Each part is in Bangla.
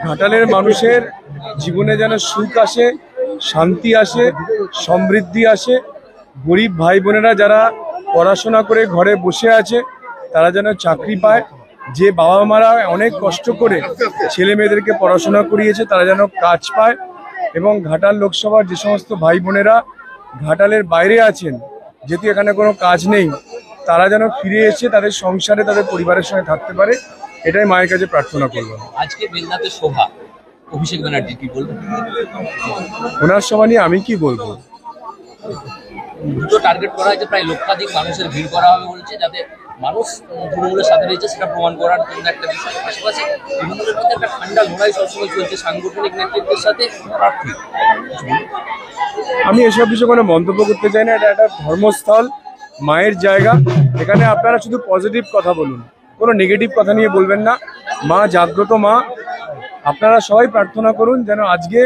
ঘাটালের মানুষের জীবনে যেন সুখ আসে, শান্তি আসে, সমৃদ্ধি আসে। গরিব ভাই বোনেরা যারা পড়াশোনা করে ঘরে বসে আছে তারা যেন চাকরি পায়। যে বাবা মারা অনেক কষ্ট করে ছেলে মেয়েদেরকে পড়াশোনা করিয়েছে তারা যেন কাজ পায়। এবং ঘাটাল লোকসভার যে সমস্ত ভাই বোনেরা ঘাটালের বাইরে আছেন, যেহেতু এখানে কোনো কাজ নেই, তারা যেন ফিরে এসে তাদের সংসারে তাদের পরিবারের সঙ্গে থাকতে পারে, এটাই মায়ের কাছে প্রার্থনা করব। আজকে বেলদাতে সভা, অভিষেক ব্যানার্জি কি বলবেন? ওনার সভা নিয়ে আমি কি বলবো? দুটো টার্গেট করা হয়েছে, প্রায় লক্ষাধিক মানুষের ভিড় করা হবে বলছে, যাতে মানুষ তৃণমূলের সাথে রয়েছে সেটা প্রমাণ করার জন্য একটা বিষয়। পাশাপাশি তৃণমূলের মধ্যে একটা ঠান্ডা লড়াই সবসময় চলছে সাংগঠনিক নেতৃত্বের সাথে প্রার্থী। আমি এসব বিষয়ে কোনো মন্তব্য করতে চাই না। এটা একটা ধর্মস্থল, মায়ের জায়গা। এখানে আপনারা শুধু পজিটিভ কথা বলুন, কোনো নেগেটিভ কথা নিয়ে বলবেন না। মা জাগ্রত মা, আপনারা সবাই প্রার্থনা করুন যেন আজকে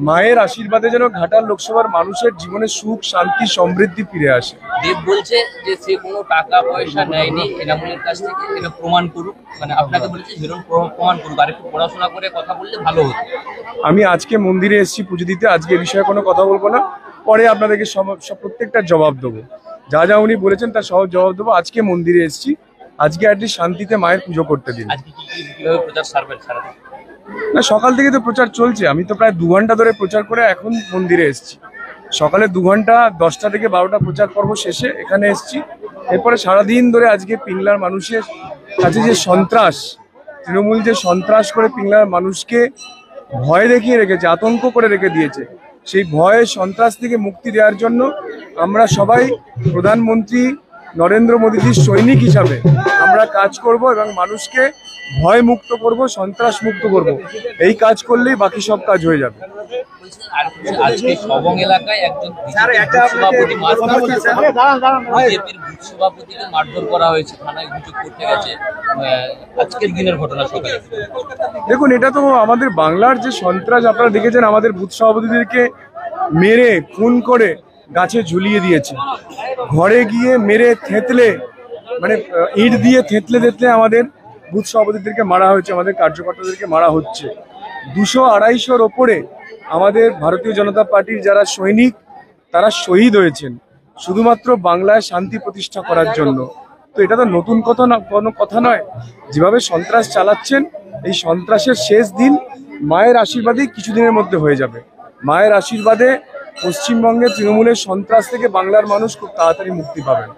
মায়ের আশীর্বাদে যেন ঘাটাল লোকসভার মানুষের জীবনে সুখ, শান্তি, সমৃদ্ধি ফিরে আসে। দেব বলছে যে সে কোনো টাকা পয়সা নেয়নি এনামুলের কাছ থেকে, এটা প্রমাণ করুক। মানে আপনাকে বলেছে হিরণ প্রমাণ করুক, আর একটু পড়াশোনা করে কথা বললে ভালো হতো। আমি আজকে মন্দিরে এসেছি পুজো দিতে, আজকে এ বিষয়ে কোনো কথা বলবো না। পরে আপনাদেরকে প্রত্যেকটা জবাব দেবো, যা যা উনি বলেছেন তার সব জবাব দেবো। আজকে মন্দিরে এসেছি, আজকে অ্যাটলিস্ট শান্তিতে মায়ের পুজো করতে দিন। কিভাবে প্রচার সারবেন? না, সকাল থেকে তো প্রচার চলছে। আমি তো প্রায় 2 ঘন্টা ধরে প্রচার করে এখন মন্দিরে এসেছি। সকালে 2 ঘন্টা 10টা থেকে 12টা প্রচার পর্ব শেষে এখানে এসেছি। এরপরে সারাদিন ধরে আজকে পিংলার মানুষের কাছে যে সন্ত্রাস, তৃণমূল যে সন্ত্রাস করে পিংলার মানুষকে ভয় দেখিয়ে রেখেছে, আতঙ্ক করে রেখে দিয়েছে, সেই ভয়ে সন্ত্রাস থেকে মুক্তি দেওয়ার জন্য আমরা সবাই প্রধানমন্ত্রী নরেন্দ্র মোদীজির সৈনিক হিসাবে আমরা কাজ করব এবং মানুষকে ভয় মুক্ত করব, সন্ত্রাস মুক্ত করব। এই কাজ করলেই বাকি সব কাজ হয়ে যাবে। আজকে সবং এলাকায় একজন সভাপতিকে মারধর করা হয়েছে, থানায় অভিযোগ করতে গেছে। আজকের দিনের ঘটনা সকালে। দেখুন, এটা তো আমাদের বাংলার যে সন্ত্রাস, আপনারা দেখেছেন আমাদের বুথ সভাপতিদেরকে মেরে খুন করে গাছে ঝুলিয়ে দিয়েছে। ঘরে গিয়ে মেরে থেতলে, মানে ইট দিয়ে থেতলে থেতলে আমাদের বুথ সভাপতিদেরকে মারা হয়েছে, আমাদের কার্যকর্তাদেরকে মারা হচ্ছে। 200-250-র ওপরে আমাদের ভারতীয় জনতা পার্টির যারা সৈনিক তারা শহীদ হয়েছেন শুধুমাত্র বাংলায় শান্তি প্রতিষ্ঠা করার জন্য। তো এটা তো নতুন কথা না, কোনো কথা নয়। যেভাবে সন্ত্রাস চালাচ্ছেন, এই সন্ত্রাসের শেষ দিন মায়ের আশীর্বাদেই কিছুদিনের মধ্যে হয়ে যাবে। মায়ের আশীর্বাদে পশ্চিমবঙ্গে তৃণমূলের সন্ত্রাস থেকে বাংলার মানুষ খুব তাড়াতাড়ি মুক্তি পাবেন।